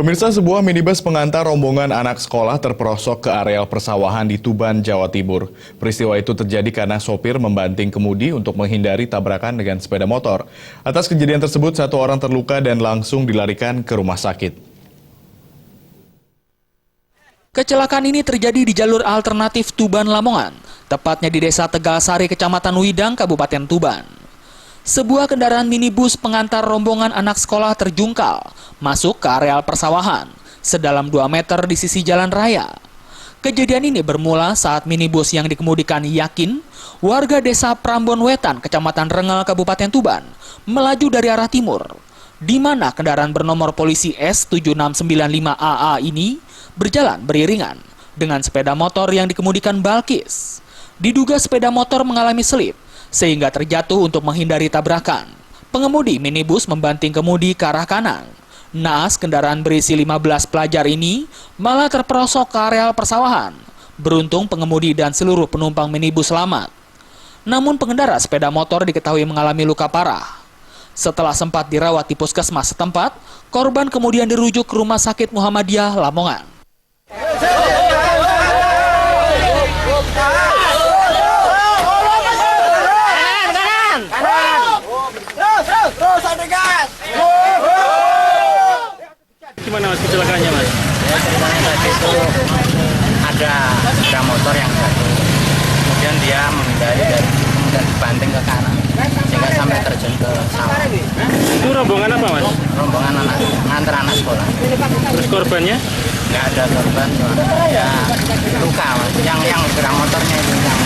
Pemirsa, sebuah minibus pengantar rombongan anak sekolah terperosok ke areal persawahan di Tuban, Jawa Timur. Peristiwa itu terjadi karena sopir membanting kemudi untuk menghindari tabrakan dengan sepeda motor. Atas kejadian tersebut, satu orang terluka dan langsung dilarikan ke rumah sakit. Kecelakaan ini terjadi di jalur alternatif Tuban-Lamongan, tepatnya di Desa Tegalsari, Kecamatan Widang, Kabupaten Tuban. Sebuah kendaraan minibus pengantar rombongan anak sekolah terjungkal masuk ke areal persawahan sedalam 2 meter di sisi jalan raya. Kejadian ini bermula saat minibus yang dikemudikan Yakin, warga Desa Prambon Wetan, Kecamatan Rengel, Kabupaten Tuban, melaju dari arah timur, di mana kendaraan bernomor polisi S7695AA ini berjalan beriringan dengan sepeda motor yang dikemudikan Balkis. Diduga sepeda motor mengalami selip, sehingga terjatuh untuk menghindari tabrakan. Pengemudi minibus membanting kemudi ke arah kanan. Naas kendaraan berisi 15 pelajar ini malah terperosok ke areal persawahan. Beruntung pengemudi dan seluruh penumpang minibus selamat. Namun pengendara sepeda motor diketahui mengalami luka parah. Setelah sempat dirawat di puskesmas setempat, korban kemudian dirujuk ke Rumah Sakit Muhammadiyah Lamongan. Gimana mas kecelakaannya mas? Ya, ceritanya tadi itu ada sepeda motor yang jatuh, kemudian dia menghindari dan kemudian dibanting ke kanan sehingga sampai terjun ke sawah. Itu rombongan apa mas? Rombongan ngantar anak sekolah. Terus korbannya? Nggak ada korban, cuma ya luka mas. Yang sepeda motornya itu yang.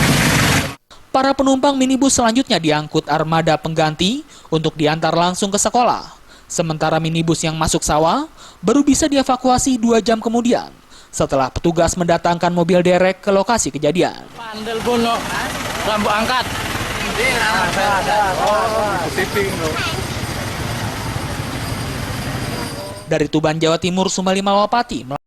Para penumpang minibus selanjutnya diangkut armada pengganti untuk diantar langsung ke sekolah. Sementara minibus yang masuk sawah baru bisa dievakuasi 2 jam kemudian setelah petugas mendatangkan mobil derek ke lokasi kejadian. Pandel bono, lampu angkat. Dari Tuban, Jawa Timur, Sumali Malwapati.